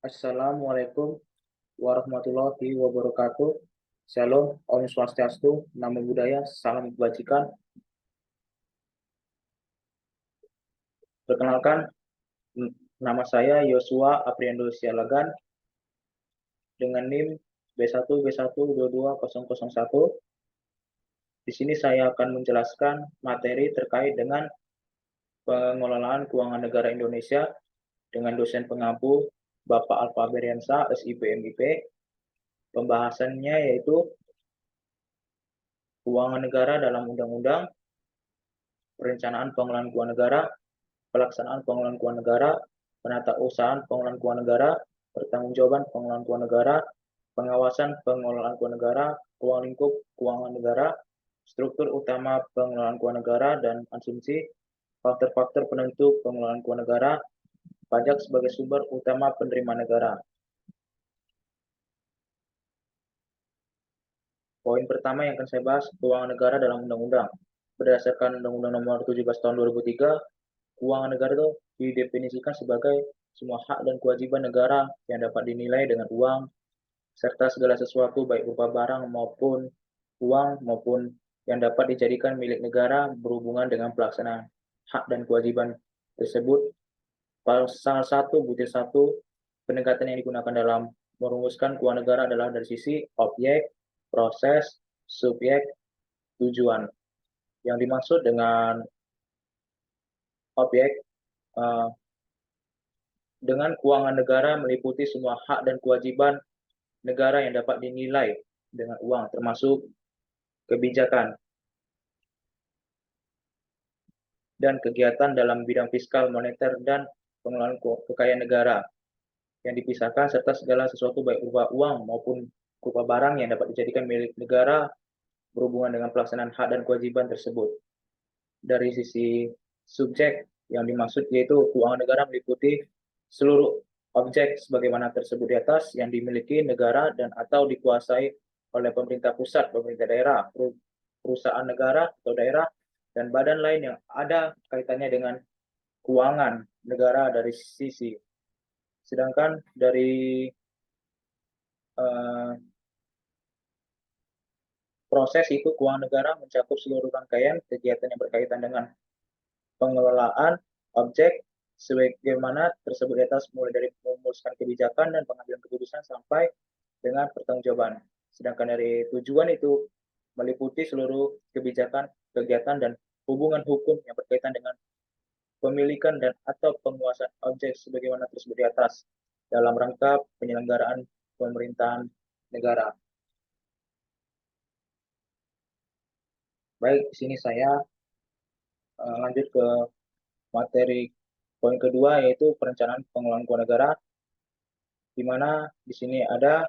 Assalamualaikum warahmatullahi wabarakatuh. Shalom, Om Swastiastu, Namo Buddhaya, Salam Kebajikan. Perkenalkan, nama saya Yosua Apriando Sialagan dengan NIM B1B1220001. Di sini saya akan menjelaskan materi terkait dengan pengelolaan keuangan negara Indonesia dengan dosen pengampu Bapak Alfa Beriansa, SIP MIP. Pembahasannya yaitu keuangan negara dalam undang-undang, perencanaan pengelolaan keuangan negara, pelaksanaan pengelolaan keuangan negara, penata usahaan pengelolaan keuangan negara, pertanggungjawaban pengelolaan keuangan negara, pengawasan pengelolaan keuangan negara, ruang lingkup keuangan negara, struktur utama pengelolaan keuangan negara dan asumsi, faktor-faktor penentu pengelolaan keuangan negara, pajak sebagai sumber utama penerimaan negara. Poin pertama yang akan saya bahas, keuangan negara dalam undang-undang. Berdasarkan Undang-Undang Nomor 17 Tahun 2003, keuangan negara itu didefinisikan sebagai semua hak dan kewajiban negara yang dapat dinilai dengan uang, serta segala sesuatu baik berupa barang maupun uang maupun yang dapat dijadikan milik negara berhubungan dengan pelaksanaan hak dan kewajiban tersebut. Pasal 1 butir 1 pendekatan yang digunakan dalam merumuskan keuangan negara adalah dari sisi objek, proses, subjek, tujuan. Yang dimaksud dengan objek, dengan keuangan negara meliputi semua hak dan kewajiban negara yang dapat dinilai dengan uang, termasuk kebijakan dan kegiatan dalam bidang fiskal, moneter, dan pengelolaan kekayaan negara yang dipisahkan, serta segala sesuatu baik berupa uang maupun berupa barang yang dapat dijadikan milik negara berhubungan dengan pelaksanaan hak dan kewajiban tersebut. Dari sisi subjek, yang dimaksud yaitu keuangan negara meliputi seluruh objek sebagaimana tersebut di atas yang dimiliki negara dan atau dikuasai oleh pemerintah pusat, pemerintah daerah, perusahaan negara atau daerah, dan badan lain yang ada kaitannya dengan keuangan negara dari sisi. Sedangkan dari proses itu, keuangan negara mencakup seluruh rangkaian kegiatan yang berkaitan dengan pengelolaan objek sebagaimana tersebut di atas, mulai dari merumuskan kebijakan dan pengambilan keputusan sampai dengan pertanggungjawaban. Sedangkan dari tujuan itu meliputi seluruh kebijakan, kegiatan, dan hubungan hukum yang berkaitan dengan pemilikan dan atau penguasaan objek sebagaimana tersebut di atas dalam rangka penyelenggaraan pemerintahan negara. Baik, di sini saya lanjut ke materi poin kedua, yaitu perencanaan pengelolaan keuangan negara, di mana di sini ada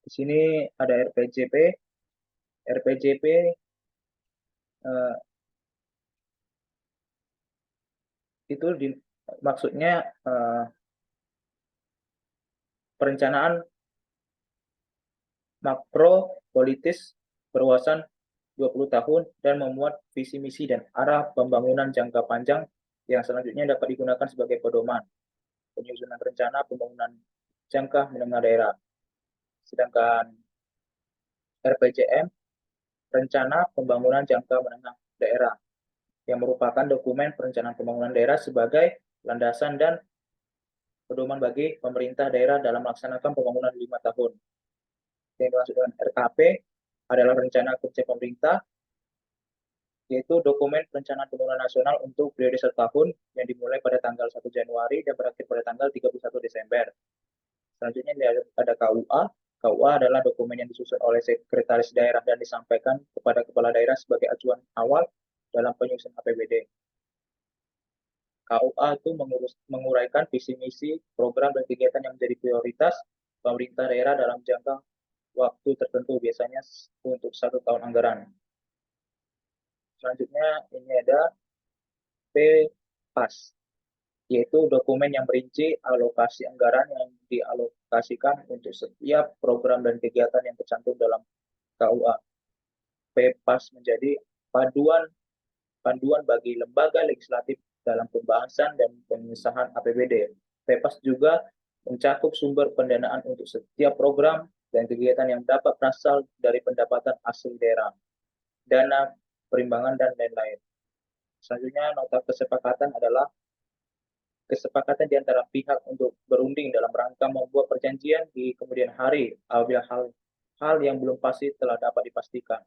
di sini ada RPJP. RPJP itu maksudnya perencanaan makro politis berwawasan 20 tahun dan memuat visi misi dan arah pembangunan jangka panjang yang selanjutnya dapat digunakan sebagai pedoman penyusunan rencana pembangunan jangka menengah daerah. Sedangkan RPJM, rencana pembangunan jangka menengah daerah, yang merupakan dokumen perencanaan pembangunan daerah sebagai landasan dan pedoman bagi pemerintah daerah dalam melaksanakan pembangunan 5 tahun. Yang dimaksud dengan RKP adalah rencana kerja pemerintah, yaitu dokumen perencanaan pembangunan nasional untuk periode 1 tahun yang dimulai pada tanggal 1 Januari dan berakhir pada tanggal 31 Desember. Selanjutnya ada KUA. KUA adalah dokumen yang disusun oleh sekretaris daerah dan disampaikan kepada kepala daerah sebagai acuan awal dalam penyusunan APBD. KUA itu menguraikan visi misi, program, dan kegiatan yang menjadi prioritas pemerintah daerah dalam jangka waktu tertentu, biasanya untuk 1 tahun anggaran. Selanjutnya ini ada PPAS. yaitu dokumen yang merinci alokasi anggaran yang dialokasikan untuk setiap program dan kegiatan yang tercantum dalam KUA. PEPAS menjadi paduan panduan bagi lembaga legislatif dalam pembahasan dan pengesahan APBD. PEPAS juga mencakup sumber pendanaan untuk setiap program dan kegiatan yang dapat berasal dari pendapatan asli daerah, dana perimbangan, dan lain-lain. Selanjutnya, nota kesepakatan adalah kesepakatan di antara pihak untuk berunding dalam rangka membuat perjanjian di kemudian hari apabila hal yang belum pasti telah dapat dipastikan.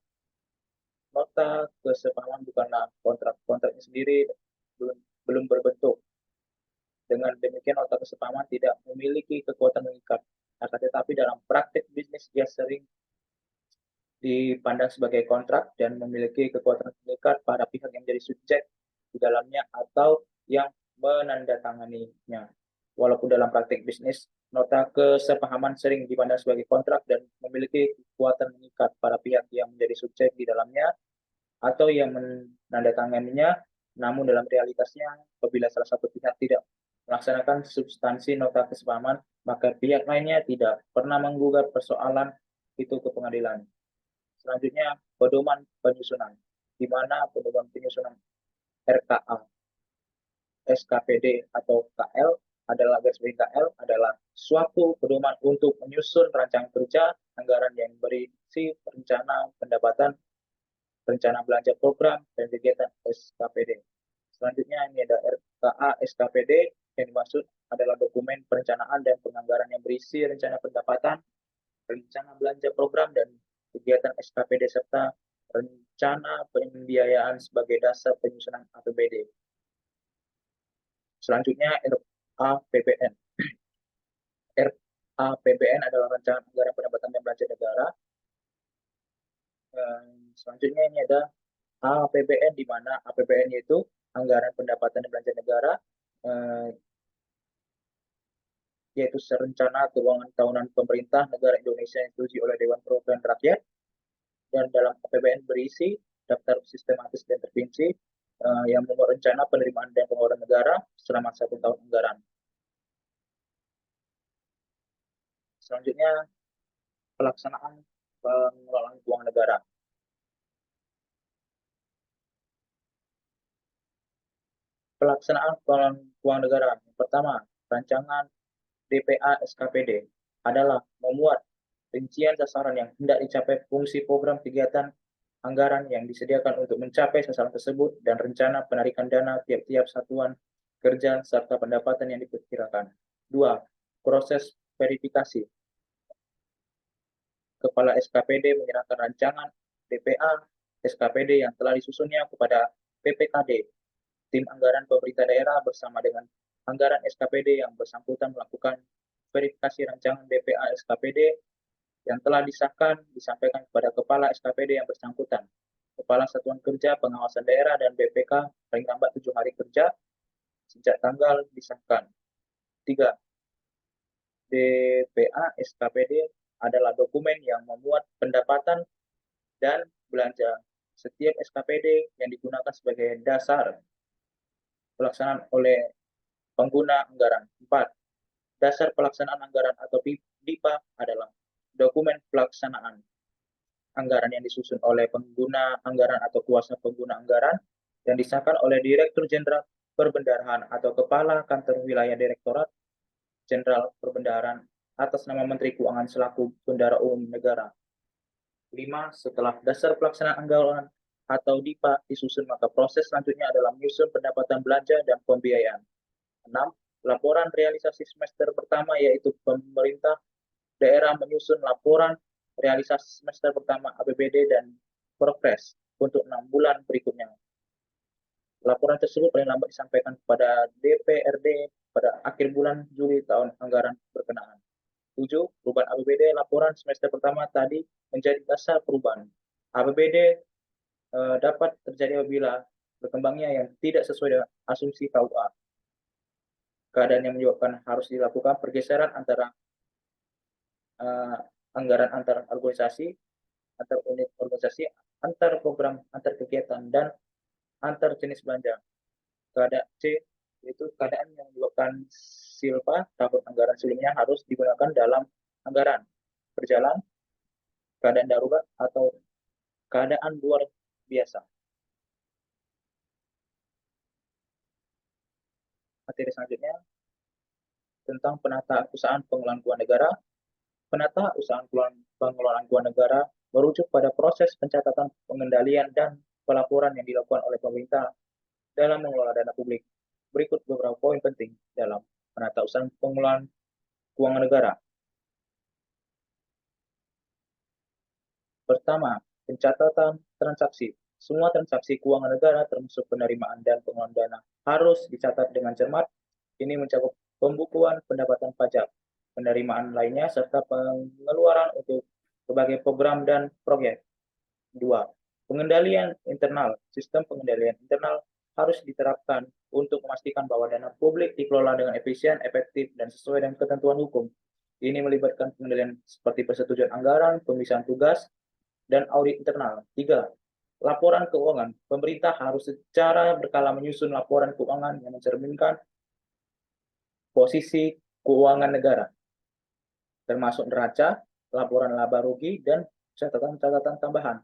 Nota kesepahaman bukanlah kontrak. Kontraknya sendiri belum berbentuk. Dengan demikian, nota kesepahaman tidak memiliki kekuatan mengikat. Akan tetapi dalam praktik bisnis ia sering dipandang sebagai kontrak dan memiliki kekuatan mengikat pada pihak yang menjadi subjek di dalamnya atau yang menandatanganinya. Walaupun dalam praktik bisnis, nota kesepahaman sering dipandang sebagai kontrak dan memiliki kekuatan mengikat pada pihak yang menjadi subjek di dalamnya atau yang menandatanganinya, namun dalam realitasnya, apabila salah satu pihak tidak melaksanakan substansi nota kesepahaman, maka pihak lainnya tidak pernah menggugat persoalan itu ke pengadilan. Selanjutnya, pedoman penyusunan, di mana pedoman penyusunan RKA, SKPD, atau KL adalah adalah suatu pedoman untuk menyusun rancangan kerja anggaran yang berisi rencana pendapatan, rencana belanja program, dan kegiatan SKPD. Selanjutnya ini ada RKA SKPD yang dimaksud adalah dokumen perencanaan dan penganggaran yang berisi rencana pendapatan, rencana belanja program, dan kegiatan SKPD serta rencana pembiayaan sebagai dasar penyusunan APBD. Selanjutnya RAPBN. RAPBN adalah rencana anggaran pendapatan dan belanja negara. Selanjutnya ini ada APBN, di mana APBN yaitu anggaran pendapatan dan belanja negara, yaitu rencana keuangan tahunan pemerintah negara Indonesia yang disetujui oleh Dewan Perwakilan Rakyat, dan dalam APBN berisi daftar sistematis dan terperinci yang memuat rencana penerimaan dan pengeluaran negara selama 1 tahun anggaran. Selanjutnya, pelaksanaan pengelolaan keuangan negara. Pelaksanaan pengelolaan keuangan negara. Yang pertama, rancangan DPA SKPD adalah memuat rincian sasaran yang hendak dicapai, fungsi program kegiatan anggaran yang disediakan untuk mencapai sasaran tersebut, dan rencana penarikan dana tiap-tiap satuan kerja serta pendapatan yang diperkirakan. 2. Proses verifikasi. Kepala SKPD menyerahkan rancangan DPA SKPD yang telah disusunnya kepada PPKD, tim anggaran pemerintah daerah bersama dengan anggaran SKPD yang bersangkutan melakukan verifikasi rancangan DPA SKPD yang telah disahkan, disampaikan kepada Kepala SKPD yang bersangkutan, Kepala Satuan Kerja Pengawasan Daerah, dan BPK paling lambat 7 hari kerja sejak tanggal disahkan. 3. DPA SKPD adalah dokumen yang memuat pendapatan dan belanja setiap SKPD yang digunakan sebagai dasar pelaksanaan oleh pengguna anggaran. 4. Dasar pelaksanaan anggaran atau DIPA adalah dokumen pelaksanaan anggaran yang disusun oleh pengguna anggaran atau kuasa pengguna anggaran yang disahkan oleh Direktur Jenderal Perbendaharaan atau Kepala Kantor Wilayah Direktorat Jenderal Perbendaharaan atas nama Menteri Keuangan selaku Bendahara Umum Negara. 5. Setelah dasar pelaksanaan anggaran atau DIPA disusun, maka proses selanjutnya adalah menyusun pendapatan belanja dan pembiayaan. 6. Laporan realisasi semester pertama, yaitu pemerintah daerah menyusun laporan realisasi semester pertama APBD dan Perpres untuk 6 bulan berikutnya. Laporan tersebut paling lambat disampaikan kepada DPRD pada akhir bulan Juli tahun anggaran berkenaan. 7. Perubahan APBD laporan semester pertama tadi menjadi dasar perubahan. APBD dapat terjadi apabila berkembangnya yang tidak sesuai dengan asumsi KUA. Keadaan yang menyebabkan harus dilakukan pergeseran antara anggaran antar organisasi, antar unit organisasi, antar program, antar kegiatan, dan antar jenis belanja. Keadaan C. yaitu keadaan yang menyebabkan silpa tahun anggaran sebelumnya harus digunakan dalam anggaran berjalan, keadaan darurat, atau keadaan luar biasa. Materi selanjutnya tentang penata usahaan pengelolaan keuangan negara. Penata usahaan pengelolaan keuangan negara merujuk pada proses pencatatan, pengendalian, dan pelaporan yang dilakukan oleh pemerintah dalam mengelola dana publik. Berikut beberapa poin penting dalam penata usahaan pengelolaan keuangan negara. Pertama, pencatatan transaksi. Semua transaksi keuangan negara termasuk penerimaan dan pengeluaran dana harus dicatat dengan cermat. Ini mencakup pembukuan pendapatan pajak, penerimaan lainnya, serta pengeluaran untuk berbagai program dan proyek. Dua, pengendalian internal. Sistem pengendalian internal harus diterapkan untuk memastikan bahwa dana publik dikelola dengan efisien, efektif, dan sesuai dengan ketentuan hukum. Ini melibatkan pengendalian seperti persetujuan anggaran, pemisahan tugas, dan audit internal. Tiga, laporan keuangan. Pemerintah harus secara berkala menyusun laporan keuangan yang mencerminkan posisi keuangan negara, termasuk neraca, laporan laba rugi, dan catatan-catatan tambahan.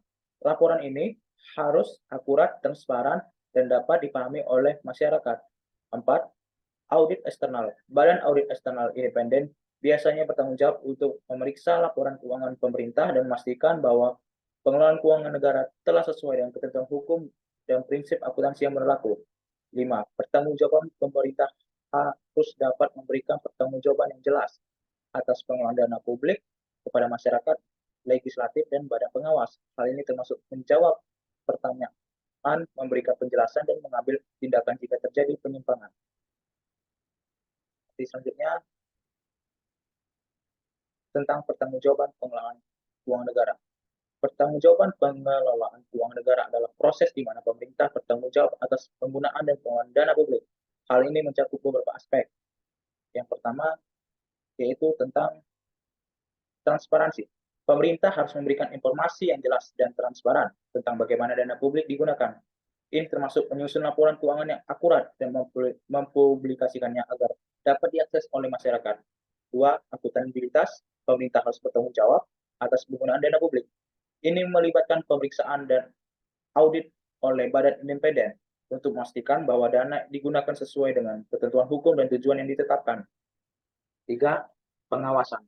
Laporan ini harus akurat, transparan, dan dapat dipahami oleh masyarakat. Empat, audit eksternal. Badan audit eksternal independen biasanya bertanggung jawab untuk memeriksa laporan keuangan pemerintah dan memastikan bahwa pengelolaan keuangan negara telah sesuai dengan ketentuan hukum dan prinsip akuntansi yang berlaku. 5. Pertanggungjawaban pemerintah harus dapat memberikan pertanggungjawaban yang jelas atas pengelolaan dana publik kepada masyarakat, legislatif, dan badan pengawas. Hal ini termasuk menjawab pertanyaan, memberikan penjelasan, dan mengambil tindakan jika terjadi penyimpangan. Selanjutnya, tentang pertanggungjawaban pengelolaan keuangan negara. Pertanggungjawaban pengelolaan keuangan negara adalah proses di mana pemerintah bertanggung jawab atas penggunaan dan pengelolaan dana publik. Hal ini mencakup beberapa aspek. Yang pertama, yaitu tentang transparansi. Pemerintah harus memberikan informasi yang jelas dan transparan tentang bagaimana dana publik digunakan. Ini termasuk menyusun laporan keuangan yang akurat dan mempublikasikannya agar dapat diakses oleh masyarakat. Dua, akuntabilitas. Pemerintah harus bertanggung jawab atas penggunaan dana publik. Ini melibatkan pemeriksaan dan audit oleh badan independen untuk memastikan bahwa dana digunakan sesuai dengan ketentuan hukum dan tujuan yang ditetapkan. Tiga, pengawasan.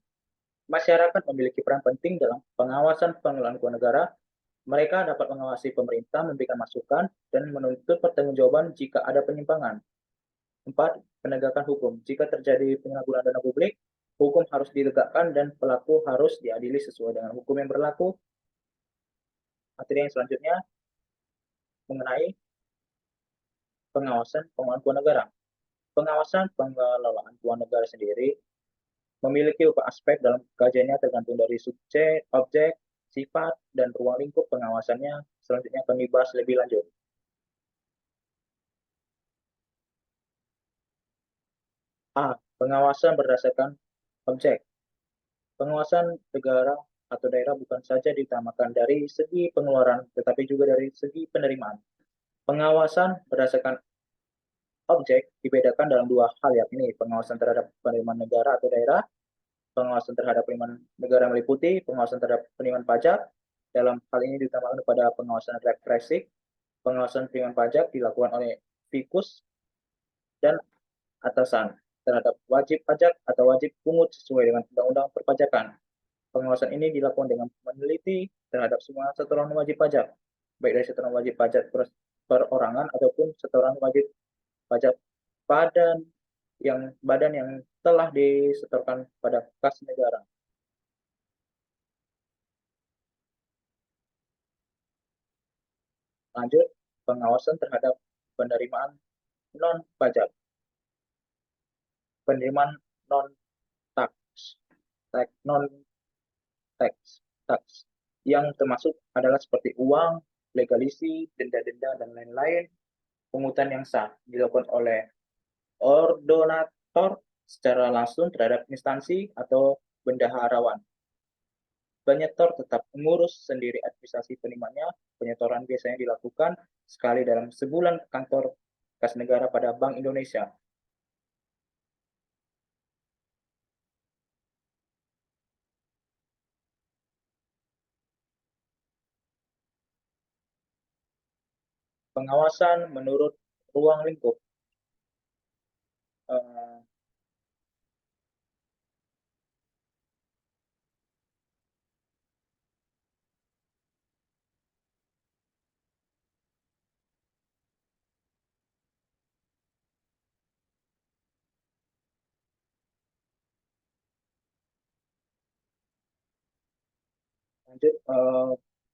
Masyarakat memiliki peran penting dalam pengawasan pengelolaan keuangan negara. Mereka dapat mengawasi pemerintah, memberikan masukan, dan menuntut pertanggungjawaban jika ada penyimpangan. 4. Penegakan hukum. Jika terjadi penyalahgunaan dana publik, hukum harus ditegakkan dan pelaku harus diadili sesuai dengan hukum yang berlaku. Materi yang selanjutnya mengenai pengawasan pengelolaan keuangan negara. Pengawasan pengelolaan keuangan negara sendiri memiliki beberapa aspek dalam kajiannya tergantung dari subjek, objek, sifat, dan ruang lingkup pengawasannya. Selanjutnya kami bahas lebih lanjut. A. Pengawasan berdasarkan objek. Pengawasan negara atau daerah bukan saja diutamakan dari segi pengeluaran, tetapi juga dari segi penerimaan. Pengawasan berdasarkan objek dibedakan dalam dua hal, yakni pengawasan terhadap penerimaan negara atau daerah. Pengawasan terhadap penerimaan negara meliputi pengawasan terhadap penerimaan pajak. Dalam hal ini diutamakan pada pengawasan represif. Pengawasan penerimaan pajak dilakukan oleh Fikus dan atasan terhadap wajib pajak atau wajib pungut sesuai dengan undang-undang perpajakan. Pengawasan ini dilakukan dengan meneliti terhadap semua setoran wajib pajak, baik dari setoran wajib pajak perorangan ataupun setoran wajib pajak badan yang telah disetorkan pada kas negara. Lanjut, pengawasan terhadap penerimaan non-pajak. Penerimaan non-tax, non-tax, tax, yang termasuk adalah seperti uang, legalisi, denda-denda, dan lain-lain. Pungutan yang sah dilakukan oleh ordonator secara langsung terhadap instansi atau bendaharawan. Penyetor tetap mengurus sendiri administrasi penerimaannya. Penyetoran biasanya dilakukan sekali dalam sebulan ke kantor kas negara pada Bank Indonesia. Pengawasan menurut ruang lingkup. Eh, Lanjut,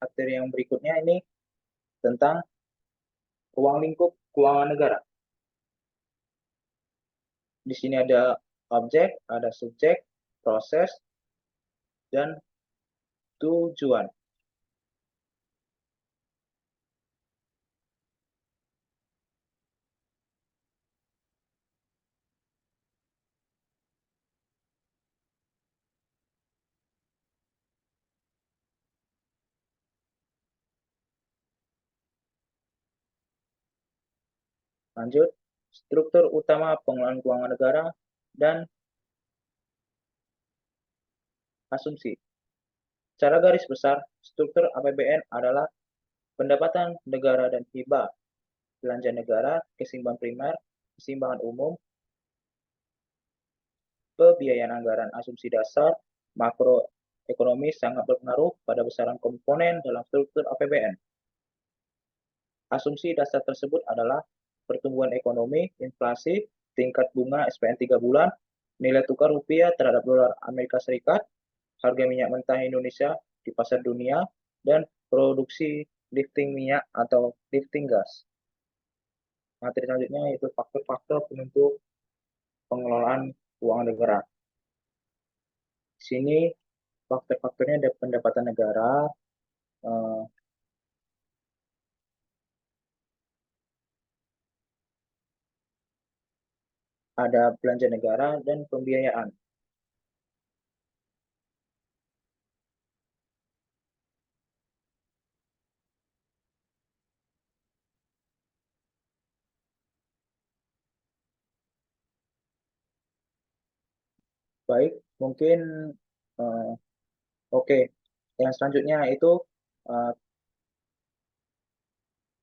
materi yang berikutnya ini tentang ruang lingkup keuangan negara. Di sini ada objek, ada subjek, proses, dan tujuan. Lanjut, struktur utama pengelolaan keuangan negara dan asumsi. Secara garis besar, struktur APBN adalah pendapatan negara dan hibah, belanja negara, keseimbangan primer, keseimbangan umum, pembiayaan anggaran. Asumsi dasar makroekonomi sangat berpengaruh pada besaran komponen dalam struktur APBN. Asumsi dasar tersebut adalah pertumbuhan ekonomi, inflasi, tingkat bunga SPN 3 bulan, nilai tukar rupiah terhadap dolar Amerika Serikat, harga minyak mentah Indonesia di pasar dunia, dan produksi lifting minyak atau lifting gas. Materi selanjutnya yaitu faktor-faktor penentu pengelolaan keuangan negara. Di sini faktor-faktornya ada pendapatan negara, eh, ada belanja negara, dan pembiayaan. Baik, mungkin eh, oke. Yang selanjutnya itu eh,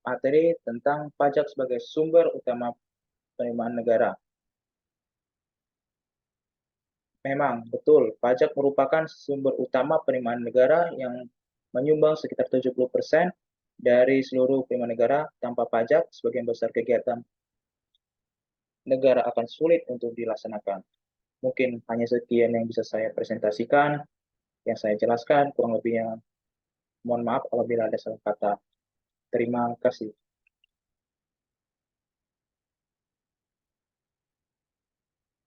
materi tentang pajak sebagai sumber utama penerimaan negara. Memang betul, pajak merupakan sumber utama penerimaan negara yang menyumbang sekitar 70% dari seluruh penerimaan negara. Tanpa pajak, sebagian besar kegiatan negara akan sulit untuk dilaksanakan. Mungkin hanya sekian yang bisa saya presentasikan, yang saya jelaskan, kurang lebihnya mohon maaf apabila ada salah kata. Terima kasih.